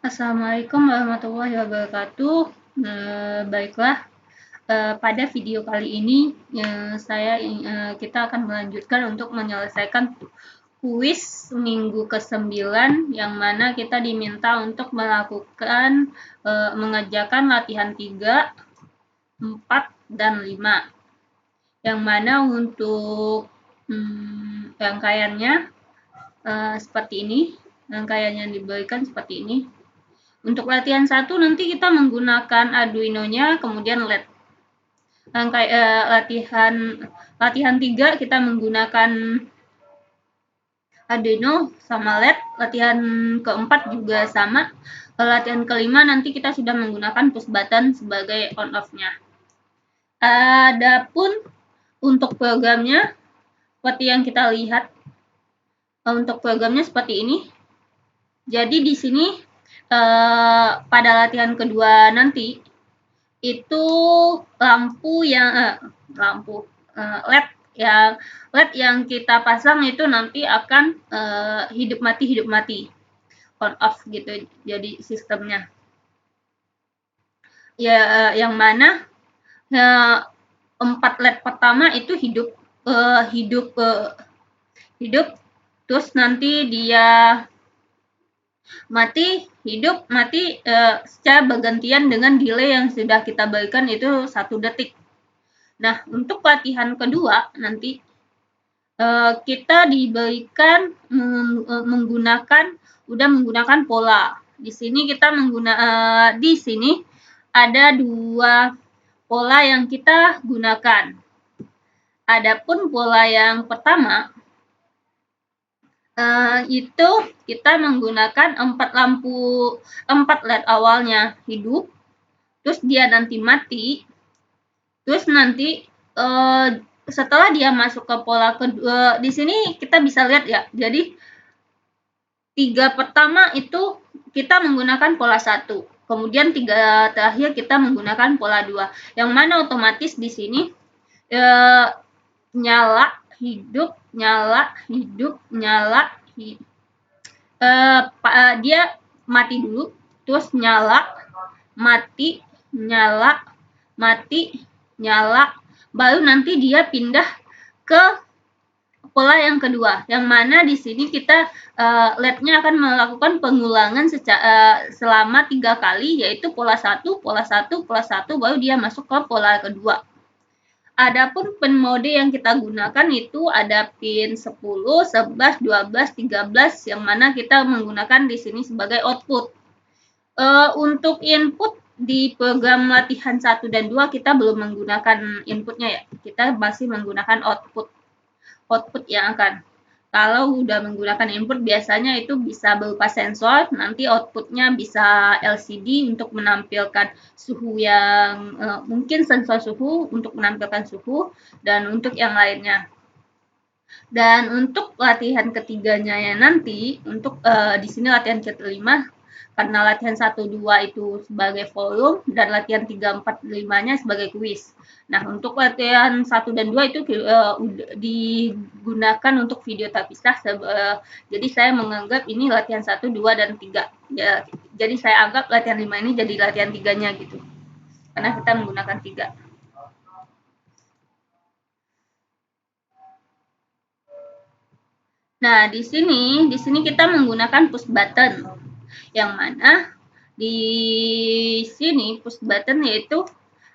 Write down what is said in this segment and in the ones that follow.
Assalamualaikum warahmatullahi wabarakatuh. Baiklah, pada video kali ini kita akan melanjutkan untuk menyelesaikan kuis minggu ke-9 yang mana kita diminta untuk melakukan mengerjakan latihan 3, 4, dan 5. Yang mana untuk rangkaiannya seperti ini. Rangkaian yang diberikan seperti ini. Untuk latihan 1 nanti kita menggunakan Arduino-nya, kemudian LED. Latihan 3 kita menggunakan Arduino sama LED. Latihan keempat juga sama. Latihan kelima nanti kita sudah menggunakan push button sebagai on off-nya. Adapun untuk programnya seperti yang kita lihat. Untuk programnya seperti ini. Jadi di sini pada latihan kedua nanti itu LED yang kita pasang itu nanti akan hidup mati on off gitu jadi sistemnya ya, yang mana 4 LED pertama itu hidup terus nanti dia mati, hidup, mati secara bergantian dengan delay yang sudah kita berikan itu 1 detik. Nah, untuk latihan kedua nanti kita diberikan menggunakan pola. Di sini kita di sini ada 2 pola yang kita gunakan. Adapun pola yang pertama itu kita menggunakan 4 LED awalnya hidup, terus dia nanti mati, terus nanti setelah dia masuk ke pola kedua, di sini kita bisa lihat ya, jadi 3 pertama itu kita menggunakan pola 1, kemudian 3 terakhir kita menggunakan pola 2, yang mana otomatis di sini nyala, hidup, nyala, hidup, nyala, dia mati dulu, terus nyala, mati, nyala, mati, nyala, baru nanti dia pindah ke pola yang kedua, yang mana di sini kita LED-nya akan melakukan pengulangan selama 3 kali, yaitu pola 1, pola 1, pola 1, baru dia masuk ke pola kedua. Adapun pin mode yang kita gunakan itu ada pin 10, 11, 12, 13 yang mana kita menggunakan di sini sebagai output. Untuk input di program latihan 1 dan 2 kita belum menggunakan inputnya ya. Kita masih menggunakan output yang akan. Kalau udah menggunakan input biasanya itu bisa berupa sensor, nanti outputnya bisa LCD untuk menampilkan suhu yang mungkin sensor suhu untuk menampilkan suhu, dan untuk yang lainnya. Dan untuk latihan ketiganya ya nanti, untuk di sini latihan kelima, karena latihan 1, 2 itu sebagai volume, dan latihan 3, 4, 5-nya sebagai kuis. Nah, untuk latihan 1 dan 2 itu digunakan untuk video terpisah, jadi saya menganggap ini latihan 1, 2, dan 3. Ya, jadi saya anggap latihan 5 ini jadi latihan 3-nya gitu. Karena kita menggunakan 3. Nah, di sini kita menggunakan push button. Yang mana di sini push button yaitu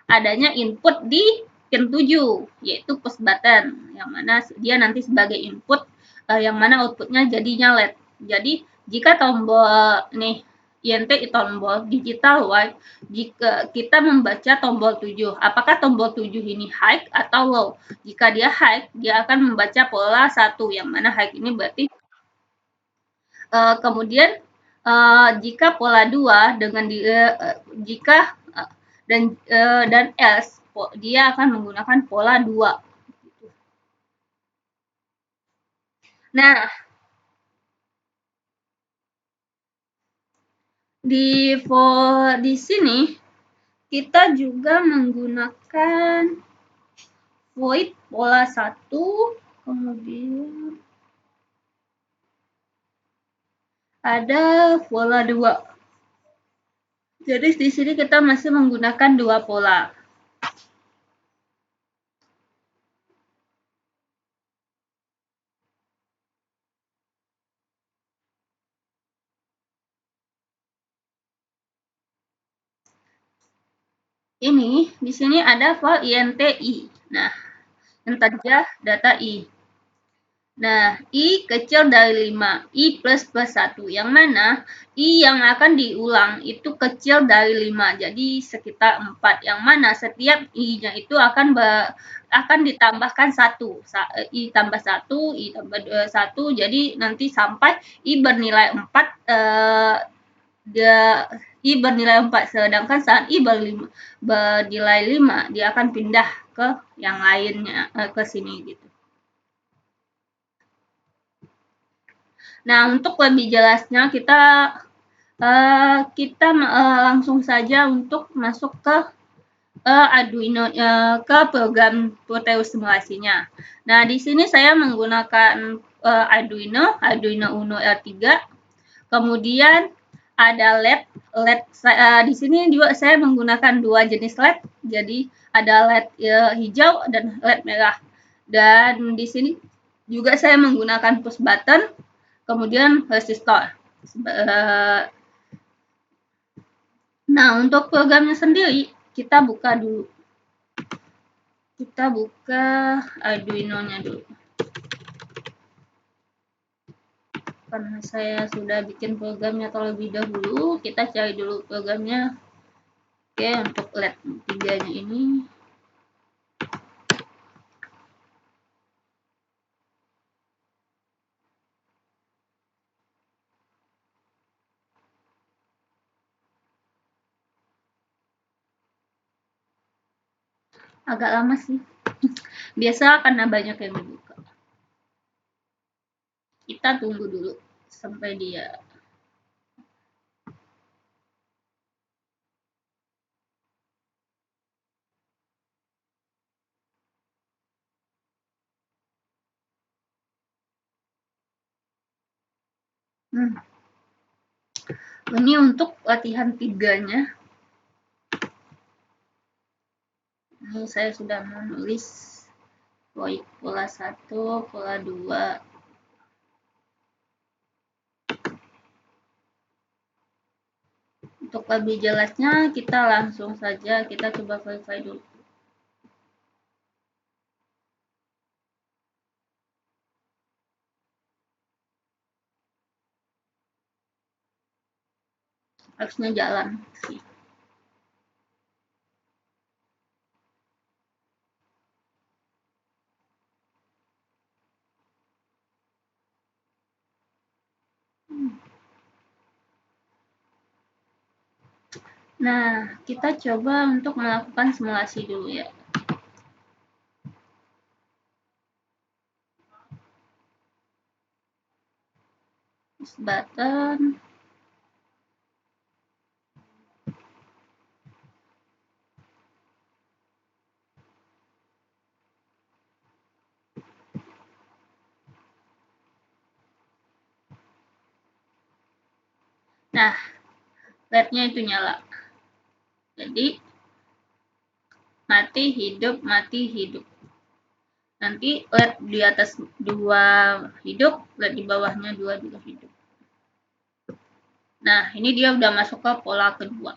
adanya input di pin 7, yaitu push button, yang mana dia nanti sebagai input, yang mana outputnya jadinya LED. Jadi jika tombol nih INT tombol digital white, jika kita membaca tombol 7, apakah tombol 7 ini high atau low? Jika dia high, dia akan membaca pola 1, yang mana high ini berarti kemudian jika pola 2 dengan dan else, dia akan menggunakan pola 2. Nah, di sini kita juga menggunakan void pola 1, kemudian ada pola 2. Jadi di sini kita masih menggunakan dua pola. Ini di sini ada file INTI. Nah, yang tadi ya data I. Nah, I kecil dari 5, I plus 1. Yang mana I yang akan diulang itu kecil dari 5, jadi sekitar 4. Yang mana setiap I-nya itu akan ditambahkan 1. I tambah 1, I tambah 1, jadi nanti sampai I bernilai 4, I bernilai 4, sedangkan saat I bernilai 5, dia akan pindah ke yang lainnya, ke sini gitu. Nah, untuk lebih jelasnya kita langsung saja untuk masuk ke Arduino, ke program Proteus simulasinya. Nah, di sini saya menggunakan Arduino Uno R3. Kemudian ada LED. Di sini juga saya menggunakan dua jenis LED. Jadi ada LED hijau dan LED merah. Dan di sini juga saya menggunakan push button, kemudian resistor. Nah, untuk programnya sendiri kita buka dulu. Kita buka Arduino-nya dulu. Karena saya sudah bikin programnya terlebih dahulu, kita cari dulu programnya. Oke, untuk LED 3-nya ini. Agak lama sih. Biasa karena banyak yang dibuka. Kita tunggu dulu sampai dia. Ini untuk latihan 3-nya. Ini saya sudah menulis pola 1, pola 2. Untuk lebih jelasnya kita langsung saja kita coba verify dulu. Harusnya jalan sih. Nah, kita coba untuk melakukan simulasi dulu ya. Push button. Nah, LED-nya itu nyala. Jadi, mati, hidup, mati, hidup. Nanti LED di atas 2 hidup, LED di bawahnya 2 juga hidup. Nah, ini dia udah masuk ke pola kedua.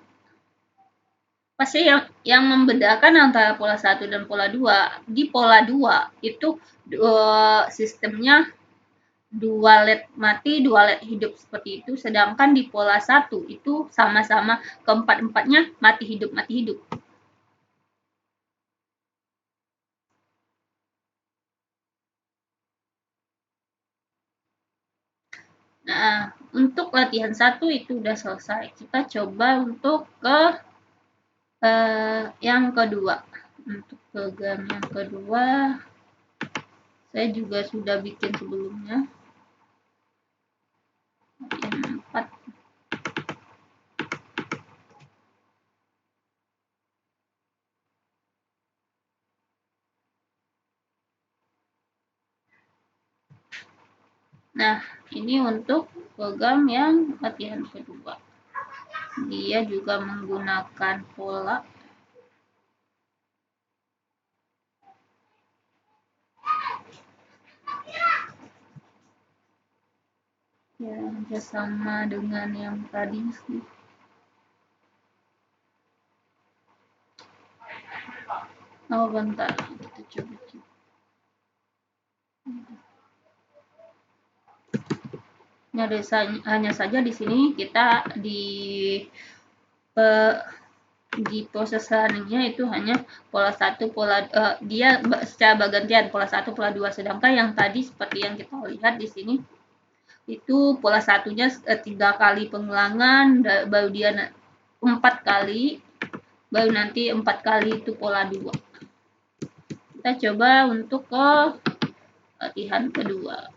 Pasti yang membedakan antara pola 1 dan pola 2, di pola 2 itu sistemnya 2 LED mati, 2 LED hidup seperti itu, sedangkan di pola 1 itu sama-sama keempat-empatnya mati hidup, mati hidup. Nah, untuk latihan 1 itu udah selesai. Kita coba untuk ke yang kedua. Untuk program yang kedua, saya juga sudah bikin sebelumnya. Yang 4. Nah, ini untuk program yang latihan kedua. dia juga menggunakan pola ya, hampir sama dengan yang tadi sih. Oh bentar, kita coba cek. Hanya saja di sini kita di proses runningnya itu hanya pola 1, dia secara bergantian pola 1, pola 2, sedangkan yang tadi seperti yang kita lihat di sini itu pola satunya 3 kali pengulangan, baru dia 4 kali, baru nanti 4 kali itu pola 2. Kita coba untuk ke latihan kedua.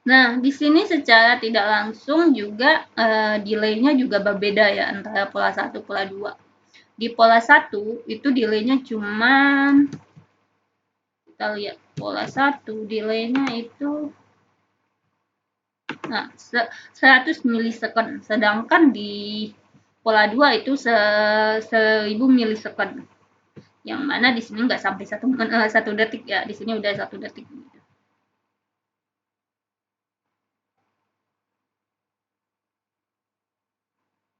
Nah, di sini secara tidak langsung juga delay-nya juga berbeda ya antara pola 1 pola 2. Di pola 1 itu delay-nya cuma kita lihat pola 1 delay-nya itu 100 milisecond, sedangkan di pola 2 itu 1000 milisecond. Yang mana di sini nggak sampai 1 detik ya, di sini udah 1 detik.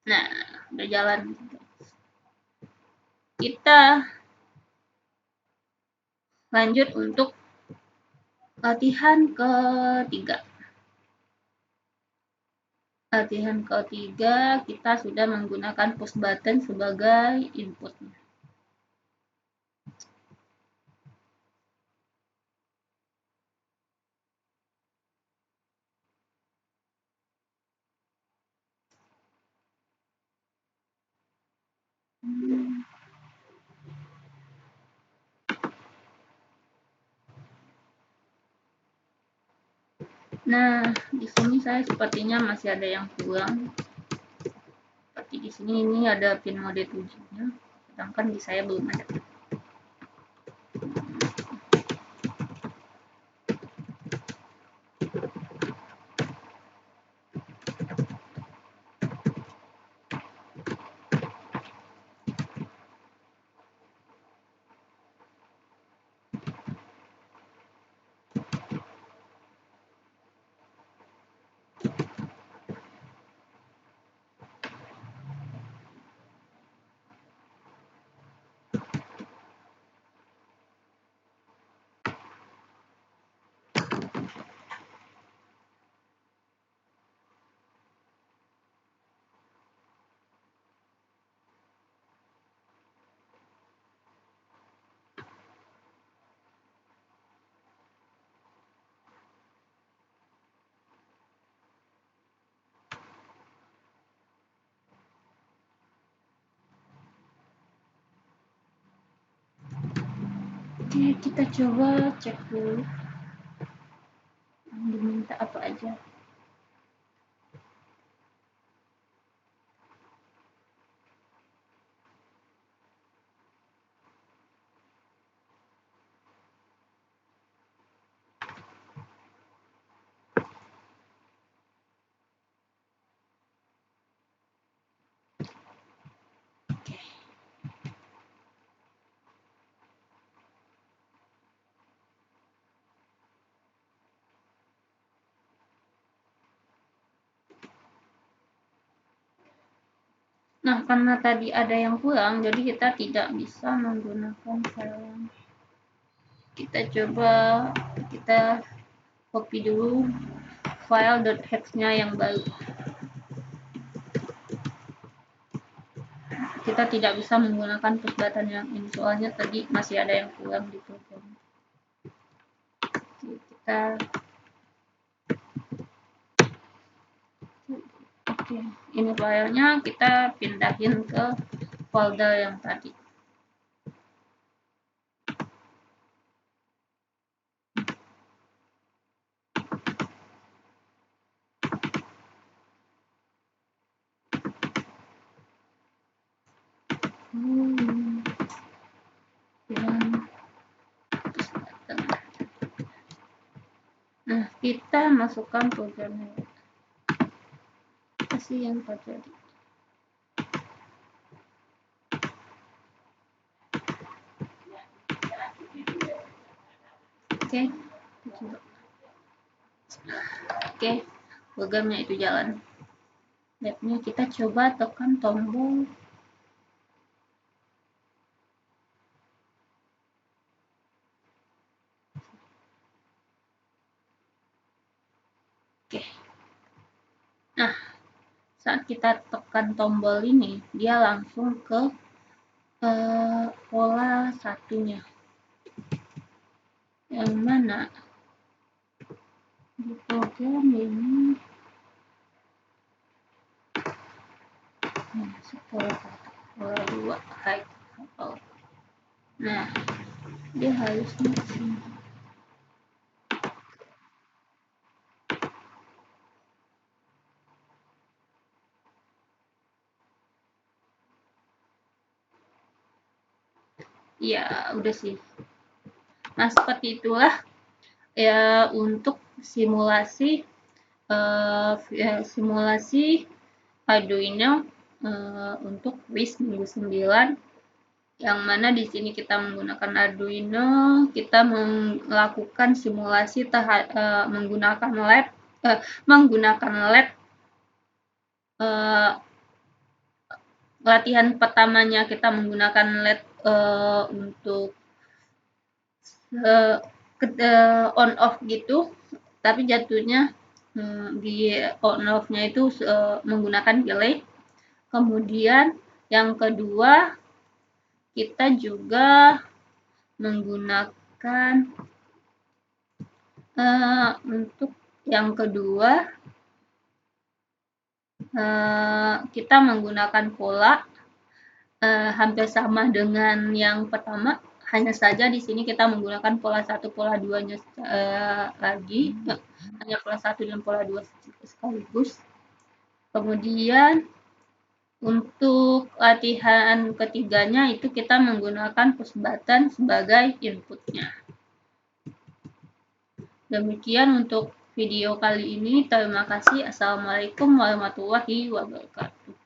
Nah, udah jalan. Kita lanjut untuk latihan ketiga. Latihan ketiga kita sudah menggunakan push button sebagai inputnya. Nah, di sini saya sepertinya masih ada yang kurang. Seperti di sini ini ada pin mode 7-nya, sedangkan di saya belum ada. Oke, kita coba cek dulu yang diminta apa aja. Nah, karena tadi ada yang kurang, jadi kita tidak bisa menggunakan file. Kita coba, kita copy dulu file .hex-nya yang baru. Kita tidak bisa menggunakan push button yang ini, soalnya tadi masih ada yang kurang di program. Oke, ini filenya kita pindahin ke folder yang tadi. Nah, kita masukkan programnya. Apa sih yang terjadi? Oke, coba. Oke, programnya itu jalan. Labnya kita coba tekan tombol. Oke. Nah, saat kita tekan tombol ini, dia langsung ke pola satunya. Yang mana di program ini pola 2 high couple. Nah, dia harusnya di sini. Ya, udah sih. Nah, seperti itulah ya untuk simulasi simulasi Arduino untuk WIS minggu 9, yang mana di sini kita menggunakan Arduino, kita melakukan simulasi menggunakan lab latihan pertamanya kita menggunakan lab untuk on off gitu, tapi jatuhnya di on off-nya itu menggunakan delay. Kemudian yang kedua, kita juga menggunakan untuk yang kedua kita menggunakan pola hampir sama dengan yang pertama, hanya saja di sini kita menggunakan pola 1, pola 2-nya lagi, hanya pola 1 dan pola 2 sekaligus. Kemudian untuk latihan ketiganya itu kita menggunakan push button sebagai inputnya. Demikian untuk video kali ini. Terima kasih. Assalamualaikum warahmatullahi wabarakatuh.